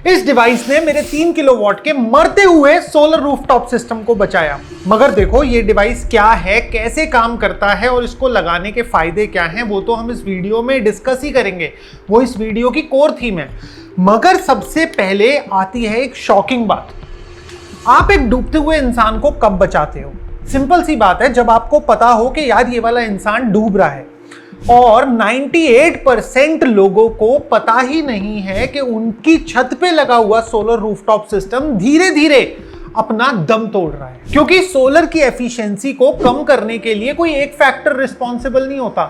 इस डिवाइस ने मेरे 3 किलोवाट के मरते हुए सोलर रूफटॉप सिस्टम को बचाया। मगर देखो ये डिवाइस क्या है, कैसे काम करता है और इसको लगाने के फायदे क्या हैं, वो तो हम इस वीडियो में डिस्कस ही करेंगे। वो इस वीडियो की कोर थीम है। मगर सबसे पहले आती है एक शॉकिंग बात। आप एक डूबते हुए इंसान को कब बचाते हो? सिंपल सी बात है, जब आपको पता हो कि यार ये वाला इंसान डूब रहा है। और 98% लोगों को पता ही नहीं है कि उनकी छत पे लगा हुआ सोलर रूफटॉप सिस्टम धीरे धीरे अपना दम तोड़ रहा है। क्योंकि सोलर की एफिशिएंसी को कम करने के लिए कोई एक फैक्टर रिस्पॉन्सिबल नहीं होता,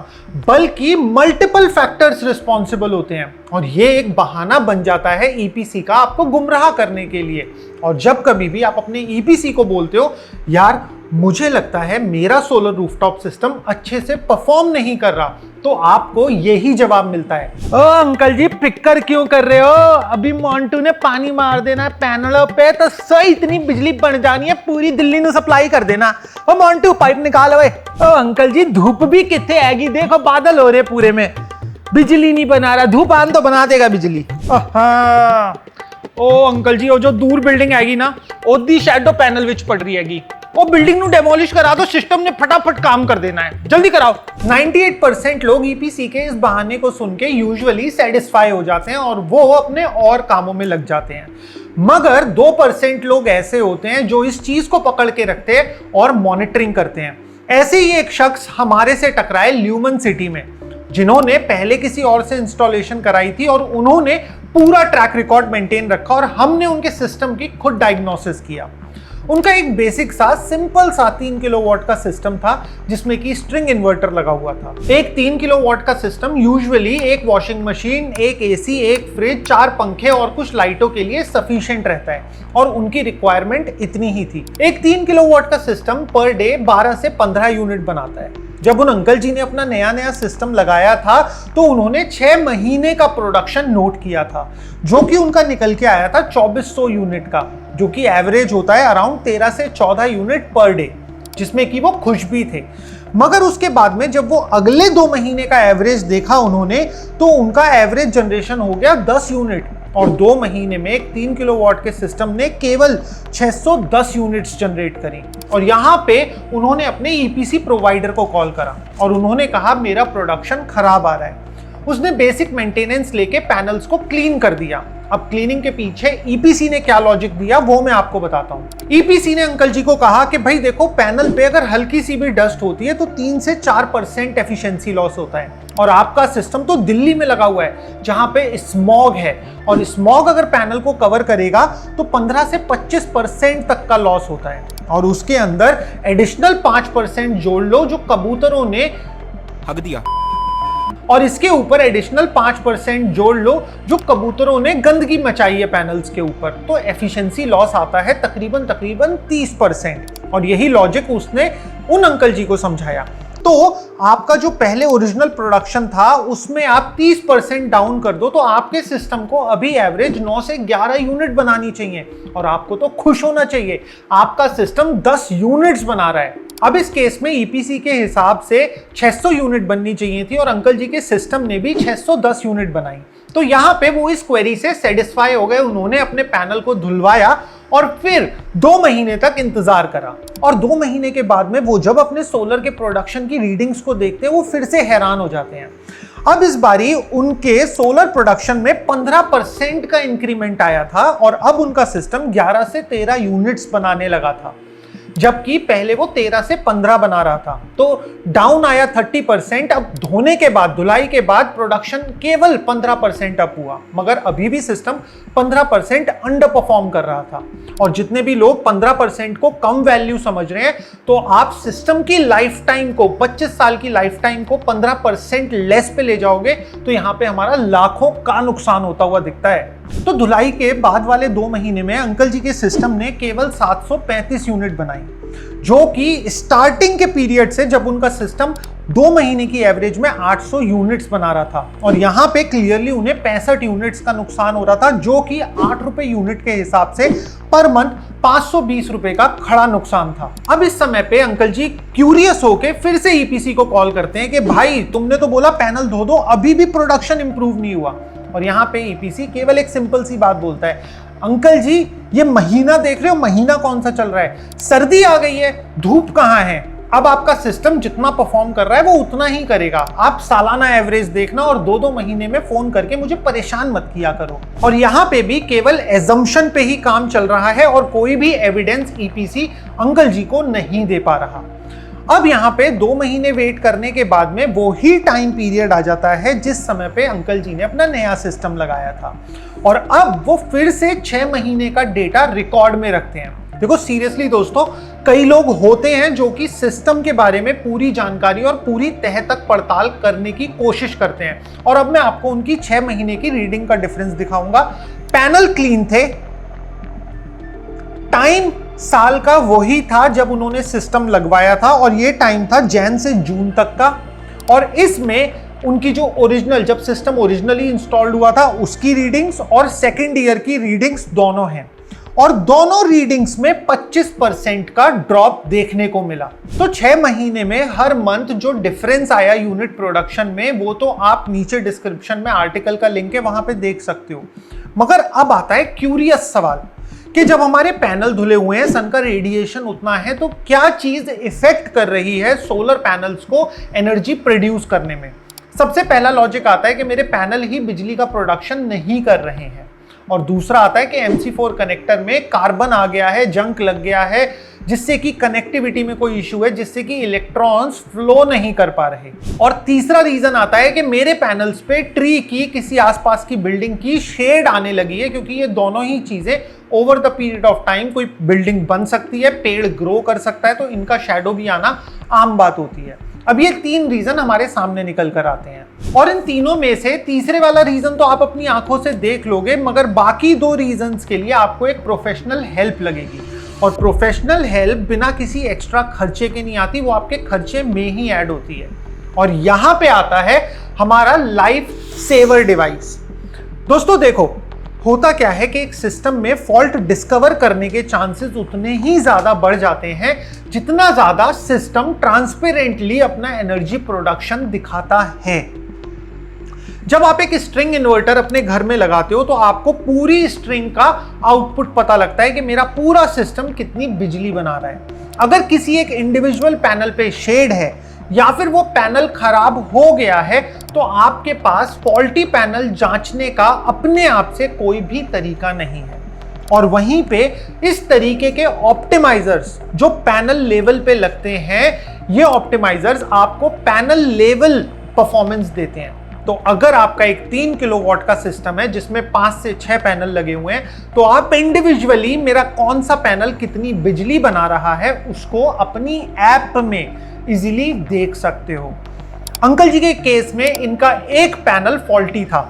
बल्कि मल्टीपल फैक्टर्स रिस्पॉन्सिबल होते हैं। और ये एक बहाना बन जाता है ईपीसी का आपको गुमराह करने के लिए। और जब कभी भी आप अपने ईपीसी को बोलते हो यार मुझे लगता है मेरा सोलर रूफटॉप सिस्टम अच्छे से परफॉर्म नहीं कर रहा, तो आपको यही जवाब मिलता है, ओ अंकल जी फिक्र क्यों कर रहे हो, अभी मोंटू ने पानी मार देना है पैनलों पे तो सही इतनी बिजली बन जानी है, पूरी दिल्ली में सप्लाई कर देना। ओ मोंटू पाइप निकाल ओए। ओ अंकल जी धूप भी कितने आएगी, देखो बादल हो रहे पूरे में, बिजली नहीं बना रहा, धूप आन तो बना देगा बिजली। ओ अंकल जी वो जो दूर बिल्डिंग आएगी ना, ओदी शैडो पैनल विच पड़ रही हैगी, वो बिल्डिंग ਨੂੰ डेमोलिश करा दो, सिस्टम ने फटाफट काम कर देना है, जल्दी कराओ। 98% लोग ईपीसी के इस बहाने को सुन के यूजुअली सेटिस्फाई हो जाते हैं और वो अपने और कामों में लग जाते हैं। मगर 2% लोग ऐसे होते हैं जो इस चीज को पकड़ के रखते हैं और मॉनिटरिंग करते हैं। ऐसे ही एक शख्स हमारे से टकराए ल्यूमन सिटी में, जिन्होंने पहले किसी और से इंस्टॉलेशन कराई थी और उन्होंने पूरा ट्रैक रिकॉर्ड मेंटेन रखा और हमने उनके सिस्टम की खुद डायग्नोसिस किया। उनका एक बेसिक सा सिंपल सा 3 किलोवाट का सिस्टम था जिसमें कि स्ट्रिंग इन्वर्टर लगा हुआ था। एक 3 किलोवाट का सिस्टम यूजुअली एक वॉशिंग मशीन, एक एसी, एक फ्रिज, 4 पंखे और कुछ लाइटों के लिए सफिशिएंट रहता है और उनकी रिक्वायरमेंट इतनी ही थी। एक 3 किलोवाट का सिस्टम पर डे 12 से 15 यूनिट बनाता है। जब उन अंकल जी ने अपना नया सिस्टम लगाया था तो उन्होंने 6 महीने का प्रोडक्शन नोट किया था, जो कि उनका निकल के आया था 2400 यूनिट का, जो कि एवरेज होता है अराउंड 13 से 14 यूनिट पर डे, जिसमें कि वो खुश भी थे। मगर उसके बाद में जब वो अगले 2 महीने का एवरेज देखा उन्होंने, तो उनका एवरेज जनरेशन हो गया 10 यूनिट और 2 महीने में एक 3 किलोवाट के सिस्टम ने केवल 610 यूनिट्स जनरेट करी। और यहाँ पे उन्होंने अपने ईपीसी प्रोवाइडर को कॉल करा और उन्होंने कहा मेरा प्रोडक्शन खराब आ रहा है। उसने बेसिक मेंटेनेंस लेके पैनल्स को क्लीन कर दिया। अब क्लीनिंग के पीछे ईपीसी ने क्या लॉजिक दिया वो मैं आपको बताता हूँ। ईपीसी ने अंकल जी को कहा कि भाई देखो पैनल पे अगर हल्की सी भी डस्ट होती है तो 3 से 4% एफिशिएंसी लॉस होता है और आपका सिस्टम तो दिल्ली में लगा हुआ है जहां पे स्मॉग है और स्मॉग अगर पैनल को कवर करेगा तो 15 से 25% तक का लॉस होता है। और उसके अंदर एडिशनल 5% जोड़ लो जो कबूतरों ने हक दिया और इसके ऊपर एडिशनल 5% जोड़ लो जो कबूतरों ने गंदगी मचाई है पैनल्स के ऊपर, तो एफिशिएंसी लॉस आता है तकरीबन 30%। और यही लॉजिक उसने उन अंकल जी को समझाया। तो आपका जो पहले ओरिजिनल प्रोडक्शन था उसमें आप 30% डाउन कर दो तो आपके सिस्टम को अभी एवरेज 9 से 11 यूनिट बनानी चाहिए और आपको तो खुश होना चाहिए, आपका सिस्टम 10 यूनिट्स बना रहा है। अब इस केस में ईपीसी के हिसाब से 600 यूनिट बननी चाहिए थी और अंकल जी के सिस्टम ने भी 610 यूनिट बनाई। तो यहाँ पे वो इस क्वेरी से सेटिस्फाई हो गए। उन्होंने अपने पैनल को धुलवाया और फिर 2 महीने तक इंतजार करा और 2 महीने के बाद में वो जब अपने सोलर के प्रोडक्शन की रीडिंग्स को देखते हैं वो फिर से हैरान हो जाते हैं। अब इस बारी उनके सोलर प्रोडक्शन में 15% का इंक्रीमेंट आया था और अब उनका सिस्टम 11 से 13 यूनिट्स बनाने लगा था, जबकि पहले वो 13 से 15 बना रहा था। तो डाउन आया 30%। अब धोने के बाद, धुलाई के बाद प्रोडक्शन केवल 15% अप हुआ, मगर अभी भी सिस्टम 15% अंडर परफॉर्म कर रहा था। और जितने भी लोग 15% को कम वैल्यू समझ रहे हैं, तो आप सिस्टम की लाइफ टाइम को, 25 साल की लाइफ टाइम को 15% लेस पे ले जाओगे तो यहाँ पे हमारा लाखों का नुकसान होता हुआ दिखता है। तो धुलाई के बाद वाले 2 महीने में अंकल जी के सिस्टम ने केवल 735 यूनिट बनाई, जो कि स्टार्टिंग के पीरियड से जब उनका सिस्टम 2 महीने की एवरेज में 800 यूनिट्स बना रहा था और यहां पे क्लियरली उन्हें 65 यूनिट्स का नुकसान हो रहा था, जो कि 8 रुपए यूनिट के हिसाब से पर मंथ 520 रुपए का खड़ा नुकसान था। अब इस समय पे अंकल जी क्यूरियस होके फिर से ईपीसी को कॉल करते हैं कि भाई तुमने तो बोला पैनल धो दो, अभी भी प्रोडक्शन इंप्रूव नहीं हुआ। और यहाँ पे ईपीसी केवल एक सिंपल सी बात बोलता है, अंकल जी ये महीना देख रहे हो, महीना कौन सा चल रहा है, सर्दी आ गई है, धूप कहाँ है। अब आपका सिस्टम जितना परफॉर्म कर रहा है वो उतना ही करेगा। आप सालाना एवरेज देखना और 2-2 महीने में फोन करके मुझे परेशान मत किया करो। और यहाँ पे भी केवल एजम्पशन पे ही काम चल रहा है और कोई भी एविडेंस ईपीसी अंकल जी को नहीं दे पा रहा। अब यहाँ पे 2 महीने वेट करने के बाद में वो ही टाइम पीरियड आ जाता है जिस समय पे अंकल जी ने अपना नया सिस्टम लगाया था, और अब वो फिर से 6 महीने का डेटा रिकॉर्ड में रखते हैं। देखो सीरियसली दोस्तों, कई लोग होते हैं जो कि सिस्टम के बारे में पूरी जानकारी और पूरी तह तक पड़ताल करने की कोशिश करते हैं, और अब मैं आपको उनकी 6 महीने की रीडिंग का डिफरेंस दिखाऊंगा। पैनल क्लीन थे, टाइम साल का वही था जब उन्होंने सिस्टम लगवाया था, और ये टाइम था जैन से जून तक का, और इसमें उनकी जो ओरिजिनल, जब सिस्टम ओरिजिनली इंस्टॉल्ड हुआ था उसकी रीडिंग्स और सेकेंड ईयर की रीडिंग्स दोनों हैं, और दोनों रीडिंग्स में 25% का ड्रॉप देखने को मिला। तो 6 महीने में हर मंथ जो डिफरेंस आया यूनिट प्रोडक्शन में, वो तो आप नीचे डिस्क्रिप्शन में आर्टिकल का लिंक है, वहां पे देख सकते हो। मगर अब आता है क्यूरियस सवाल कि जब हमारे पैनल धुले हुए हैं, सन का रेडिएशन उतना है, तो क्या चीज इफेक्ट कर रही है सोलर पैनल्स को एनर्जी प्रोड्यूस करने में। सबसे पहला लॉजिक आता है कि मेरे पैनल ही बिजली का प्रोडक्शन नहीं कर रहे हैं, और दूसरा आता है कि MC4 कनेक्टर में कार्बन आ गया है, जंक लग गया है, जिससे कि कनेक्टिविटी में कोई इशू है, जिससे कि इलेक्ट्रॉन्स फ्लो नहीं कर पा रहे। और तीसरा रीजन आता है कि मेरे पैनल्स पे ट्री की, किसी आसपास की बिल्डिंग की शेड आने लगी है, क्योंकि ये दोनों ही चीजें over the period of time, कोई बिल्डिंग बन सकती है, पेड़ ग्रो कर सकता है, तो इनका शैडो भी आना आम बात होती है। अब ये 3 रीजन हमारे सामने निकल कर आते हैं, और इन तीनों में से तीसरे वाला रीजन तो आप अपनी आंखों से देख लोगे, मगर बाकी 2 रीजंस के लिए आपको एक प्रोफेशनल हेल्प लगेगी, और प्रोफेशनल हेल्प बिना किसी एक्स्ट्रा खर्चे के नहीं आती, वो आपके खर्चे में ही ऐड होती है। और यहां पे आता है हमारा लाइफ सेवर डिवाइस। दोस्तों देखो, होता क्या है कि एक सिस्टम में फॉल्ट डिस्कवर करने के चांसेस उतने ही ज्यादा बढ़ जाते हैं जितना ज्यादा सिस्टम ट्रांसपेरेंटली अपना एनर्जी प्रोडक्शन दिखाता है। जब आप एक स्ट्रिंग इन्वर्टर अपने घर में लगाते हो तो आपको पूरी स्ट्रिंग का आउटपुट पता लगता है कि मेरा पूरा सिस्टम कितनी बिजली बना रहा है। अगर किसी एक इंडिविजुअल पैनल पे शेड है या फिर वो पैनल खराब हो गया है, तो आपके पास फॉल्टी पैनल जांचने का अपने आप से कोई भी तरीका नहीं है। और वहीं पे इस तरीके के ऑप्टिमाइजर्स जो पैनल लेवल पे लगते हैं, ये ऑप्टिमाइजर्स आपको पैनल लेवल परफॉर्मेंस देते हैं। तो अगर आपका एक 3 किलोवाट का सिस्टम है जिसमें 5 से 6 पैनल लगे हुए हैं, तो आप इंडिविजुअली मेरा कौन सा पैनल कितनी बिजली बना रहा है उसको अपनी ऐप में इजीली देख सकते हो। अंकल जी के केस में इनका एक पैनल फॉल्टी था,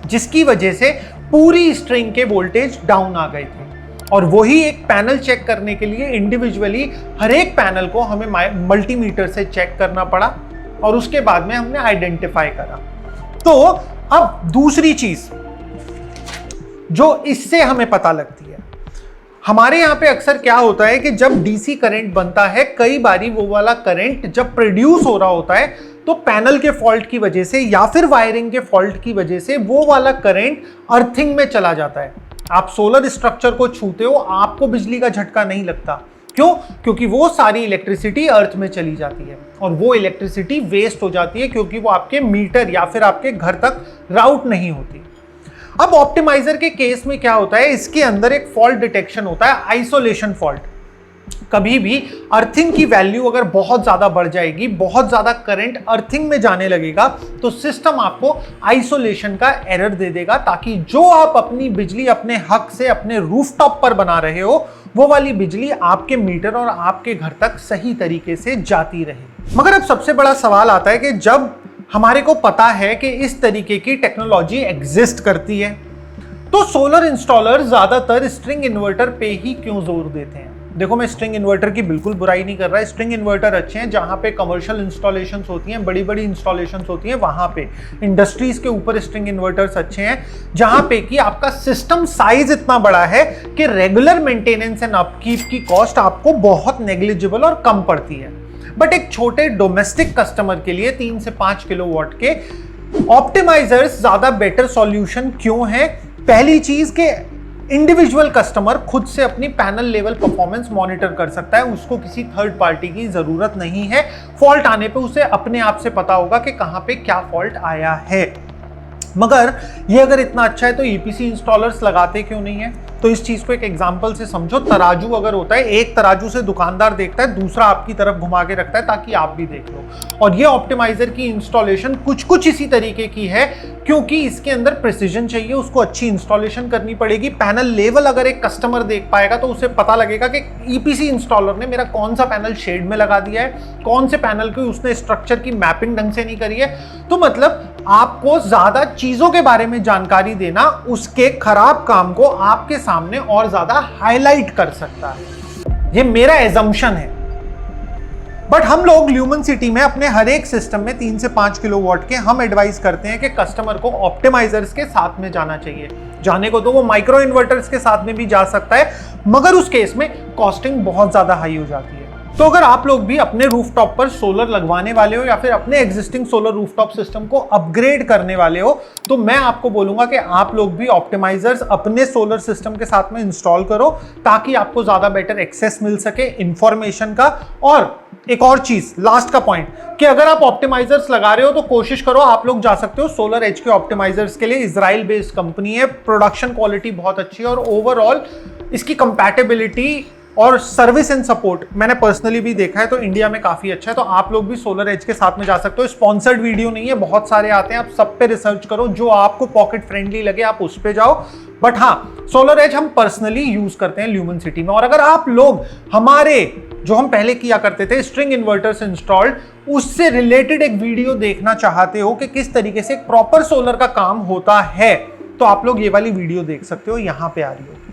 जिसकी वजह से पूरी स्ट्रिंग के वोल्टेज डाउन आ गए थे, और वही एक पैनल चेक करने के लिए इंडिविजुअली हर एक पैनल को हमें मल्टीमीटर से चेक करना पड़ा, और उसके बाद में हमने आइडेंटिफाई करा। तो अब दूसरी चीज जो इससे हमें पता लगती है, हमारे यहां पे अक्सर क्या होता है कि जब डीसी करंट बनता है, कई बारी वो वाला करंट जब प्रोड्यूस हो रहा होता है तो पैनल के फॉल्ट की वजह से या फिर वायरिंग के फॉल्ट की वजह से वो वाला करंट अर्थिंग में चला जाता है। आप सोलर स्ट्रक्चर को छूते हो, आपको बिजली का झटका नहीं लगता। क्यों? क्योंकि वो सारी इलेक्ट्रिसिटी अर्थ में चली जाती है, और वो इलेक्ट्रिसिटी वेस्ट हो जाती है क्योंकि वो आपके मीटर या फिर आपके घर तक राउट नहीं होती। अब ऑप्टिमाइजर के केस में क्या होता है, इसके अंदर एक फॉल्ट डिटेक्शन होता है, आइसोलेशन फॉल्ट। कभी भी अर्थिंग की वैल्यू अगर बहुत ज्यादा बढ़ जाएगी, बहुत ज्यादा करंट अर्थिंग में जाने लगेगा, तो सिस्टम आपको आइसोलेशन का एरर दे देगा, ताकि जो आप अपनी बिजली अपने हक से अपने रूफटॉप पर बना रहे हो, वो वाली बिजली आपके मीटर और आपके घर तक सही तरीके से जाती रहे। मगर अब सबसे बड़ा सवाल आता है कि जब हमारे को पता है कि इस तरीके की टेक्नोलॉजी एग्जिस्ट करती है, तो सोलर इंस्टॉलर ज्यादातर स्ट्रिंग इन्वर्टर पे ही क्यों जोर देते हैं। देखो, मैं स्ट्रिंग इन्वर्टर की बिल्कुल बुराई नहीं कर रहा है। स्ट्रिंग इन्वर्टर अच्छे हैं जहां पे कमर्शियल इंस्टॉलेशंस होती हैं, बड़ी बड़ी इंस्टॉलेशंस होती हैं, वहां पे इंडस्ट्रीज के ऊपर स्ट्रिंग इन्वर्टर्स अच्छे हैं, जहां पे कि आपका सिस्टम साइज इतना बड़ा है कि रेगुलर मेंटेनेंस एंड अपकीप की कॉस्ट आपको बहुत नेग्लिजिबल और कम पड़ती है। बट एक छोटे डोमेस्टिक कस्टमर के लिए 3 से 5 किलोवाट के ऑप्टिमाइजर्स ज्यादा बेटर सॉल्यूशन क्यों है? पहली चीज के इंडिविजुअल कस्टमर खुद से अपनी पैनल लेवल परफॉर्मेंस मॉनिटर कर सकता है, उसको किसी थर्ड पार्टी की जरूरत नहीं है। फॉल्ट आने पे उसे अपने आप से पता होगा कि कहां पे क्या फॉल्ट आया है। मगर ये अगर इतना अच्छा है तो ईपीसी इंस्टॉलर्स लगाते क्यों नहीं है? तो इस चीज को एक एग्जांपल से समझो। तराजू अगर होता है, एक तराजू से दुकानदार देखता है, दूसरा आपकी तरफ घुमा के रखता है ताकि आप भी देख लो। और ये ऑप्टिमाइजर की इंस्टॉलेशन कुछ इसी तरीके की है, क्योंकि इसके अंदर प्रिसीजन चाहिए, उसको अच्छी इंस्टॉलेशन करनी पड़ेगी। पैनल लेवल अगर एक कस्टमर देख पाएगा तो उसे पता लगेगा कि ईपीसी इंस्टॉलर ने मेरा कौन सा पैनल शेड में लगा दिया है, कौन से पैनल को उसने स्ट्रक्चर की मैपिंग ढंग से नहीं करी है। तो मतलब आपको ज्यादा चीजों के बारे में जानकारी देना उसके खराब काम को आपके सामने और ज्यादा हाईलाइट कर सकता है। ये मेरा एजम्पशन है। बट हम लोग ल्यूमन सिटी में अपने हर एक सिस्टम में 3 से 5 किलोवाट के हम एडवाइस करते हैं कि कस्टमर को ऑप्टिमाइजर्स के साथ में जाना चाहिए। जाने को तो वो माइक्रो इन्वर्टर्स के साथ में भी जा सकता है, मगर उस केस में कॉस्टिंग बहुत ज्यादा हाई हो जाती है। तो अगर आप लोग भी अपने रूफटॉप पर सोलर लगवाने वाले हो या फिर अपने एग्जिस्टिंग सोलर रूफटॉप सिस्टम को अपग्रेड करने वाले हो, तो मैं आपको बोलूंगा कि आप लोग भी ऑप्टिमाइजर्स अपने सोलर सिस्टम के साथ में इंस्टॉल करो, ताकि आपको ज्यादा बेटर एक्सेस मिल सके इंफॉर्मेशन का। और एक और चीज, लास्ट का पॉइंट, कि अगर आप ऑप्टिमाइजर्स लगा रहे हो तो कोशिश करो, आप लोग जा सकते हो सोलर एज के ऑप्टिमाइजर्स के लिए। इजराइल बेस्ड कंपनी है, प्रोडक्शन क्वालिटी बहुत अच्छी है और ओवरऑल इसकी कंपैटिबिलिटी और सर्विस एंड सपोर्ट मैंने पर्सनली भी देखा है तो इंडिया में काफी अच्छा है। तो आप लोग भी सोलर एज के साथ में जा सकते हो। स्पॉन्सर्ड वीडियो नहीं है, बहुत सारे आते हैं, आप सब पे रिसर्च करो, जो आपको पॉकेट फ्रेंडली लगे आप उस पे जाओ। बट हाँ, सोलर एज हम पर्सनली यूज करते हैं ल्यूमन सिटी में। और अगर आप लोग हमारे जो हम पहले किया करते थे स्ट्रिंग इन्वर्टर्स इंस्टॉल्ड, उससे रिलेटेड एक वीडियो देखना चाहते हो कि किस तरीके से एक प्रॉपर सोलर का काम होता है, तो आप लोग ये वाली वीडियो देख सकते हो, यहां पे आ रही हो।